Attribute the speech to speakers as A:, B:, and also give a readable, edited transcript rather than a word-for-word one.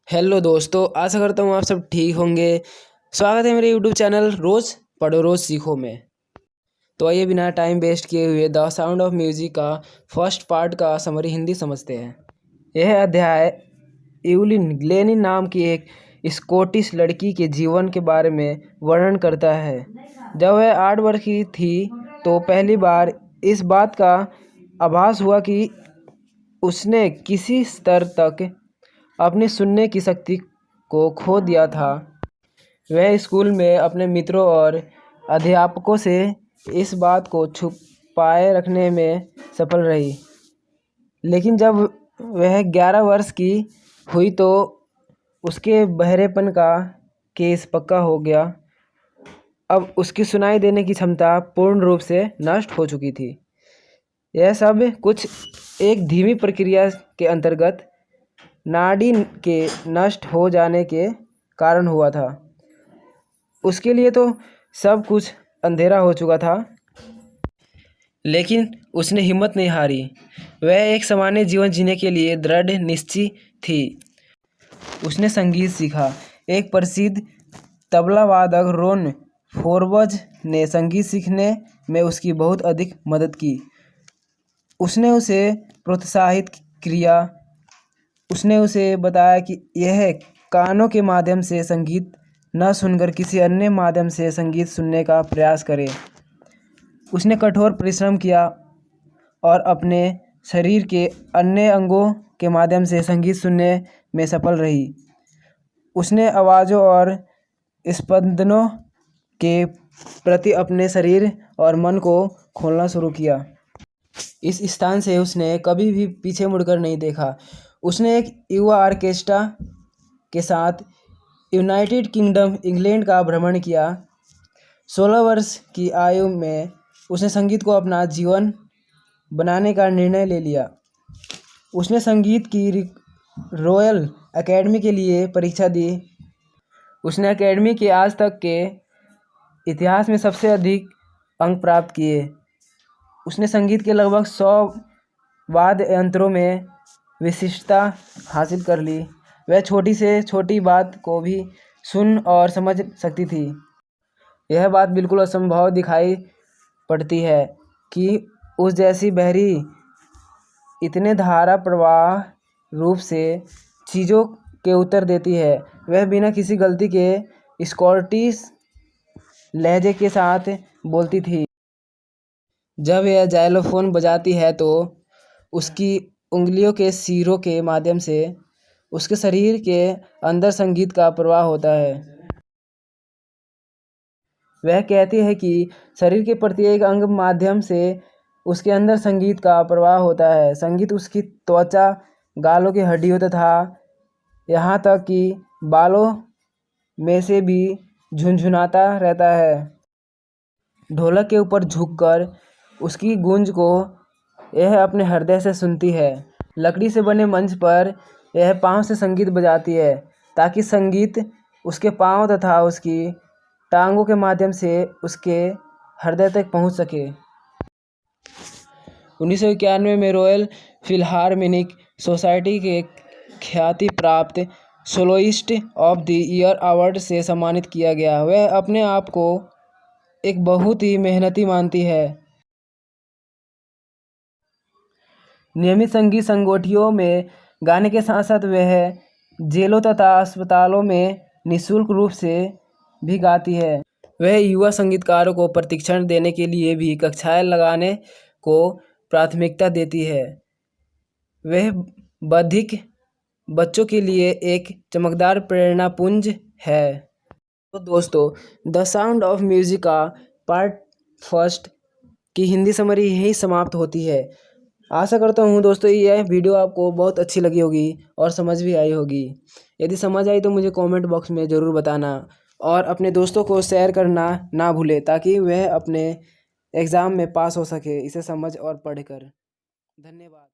A: Hello दोस्तों, आशा करता हूँ आप सब ठीक होंगे। स्वागत है मेरे यूट्यूब चैनल रोज़ पढ़ो रोज़ सीखो में। तो आइए बिना टाइम वेस्ट किए हुए द साउंड ऑफ म्यूजिक का फर्स्ट पार्ट का समरी हिंदी समझते हैं। यह अध्याय इवलिन ग्लेनिन नाम की एक स्कॉटिश लड़की के जीवन के बारे में वर्णन करता है। जब वह 8 वर्ष की थी तो पहली बार इस बात का आभास हुआ कि उसने किसी स्तर तक अपनी सुनने की शक्ति को खो दिया था। वह स्कूल में अपने मित्रों और अध्यापकों से इस बात को छुपाए रखने में सफल रही, लेकिन जब वह 11 वर्ष की हुई तो उसके बहरेपन का केस पक्का हो गया। अब उसकी सुनाई देने की क्षमता पूर्ण रूप से नष्ट हो चुकी थी। यह सब कुछ एक धीमी प्रक्रिया के अंतर्गत नाड़ी के नष्ट हो जाने के कारण हुआ था। उसके लिए तो सब कुछ अंधेरा हो चुका था, लेकिन उसने हिम्मत नहीं हारी। वह एक सामान्य जीवन जीने के लिए दृढ़ निश्चयी थी। उसने संगीत सीखा। एक प्रसिद्ध तबला वादक रोन फोर्ब्स ने संगीत सीखने में उसकी बहुत अधिक मदद की। उसने उसे प्रोत्साहित किया। उसने उसे बताया कि यह कानों के माध्यम से संगीत न सुनकर किसी अन्य माध्यम से संगीत सुनने का प्रयास करे। उसने कठोर परिश्रम किया और अपने शरीर के अन्य अंगों के माध्यम से संगीत सुनने में सफल रही। उसने आवाज़ों और स्पंदनों के प्रति अपने शरीर और मन को खोलना शुरू किया। इस स्थान से उसने कभी भी पीछे मुड़कर नहीं देखा। उसने एक युवा ऑर्केस्ट्रा के साथ यूनाइटेड किंगडम इंग्लैंड का भ्रमण किया। 16 वर्ष की आयु में उसने संगीत को अपना जीवन बनाने का निर्णय ले लिया। उसने संगीत की रॉयल एकेडमी के लिए परीक्षा दी। उसने एकेडमी के आज तक के इतिहास में सबसे अधिक अंक प्राप्त किए। उसने संगीत के लगभग 100 वाद्य यंत्रों में विशिष्टता हासिल कर ली। वह छोटी से छोटी बात को भी सुन और समझ सकती थी। यह बात बिल्कुल असंभव दिखाई पड़ती है कि उस जैसी बहरी इतने धारा प्रवाह रूप से चीज़ों के उत्तर देती है। वह बिना किसी गलती के स्कॉटिश लहजे के साथ बोलती थी। जब यह जाइलोफोन बजाती है तो उसकी उंगलियों के सिरों के माध्यम से उसके शरीर के अंदर संगीत का प्रवाह होता है। वह कहती है कि शरीर के प्रत्येक अंग माध्यम से उसके अंदर संगीत का प्रवाह होता है। संगीत उसकी त्वचा, गालों की हड्डियों तथा यहाँ तक कि बालों में से भी झुनझुनाता रहता है। ढोलक के ऊपर झुककर उसकी गूंज को यह अपने हृदय से सुनती है। लकड़ी से बने मंच पर यह पाँव से संगीत बजाती है ताकि संगीत उसके पाँव तथा उसकी टांगों के माध्यम से उसके हृदय तक पहुंच सके। 1991 में रॉयल फिलहार्मोनिक सोसाइटी के ख्याति प्राप्त soloist of the year award से सम्मानित किया गया। वह अपने आप को एक बहुत ही मेहनती मानती है। नियमित संगीत संगोष्ठियों में गाने के साथ साथ वह जेलों तथा अस्पतालों में निःशुल्क रूप से भी गाती है। वह युवा संगीतकारों को प्रशिक्षण देने के लिए भी कक्षाएं लगाने को प्राथमिकता देती है। वह बौद्धिक बच्चों के लिए एक चमकदार प्रेरणा पुंज है। तो दोस्तों, द साउंड ऑफ म्यूजिक का पार्ट फर्स्ट की हिंदी समरी यही समाप्त होती है। आशा करता हूँ दोस्तों यह वीडियो आपको बहुत अच्छी लगी होगी और समझ भी आई होगी। यदि समझ आई तो मुझे कमेंट बॉक्स में ज़रूर बताना और अपने दोस्तों को शेयर करना ना भूलें ताकि वह अपने एग्ज़ाम में पास हो सके इसे समझ और पढ़कर। धन्यवाद।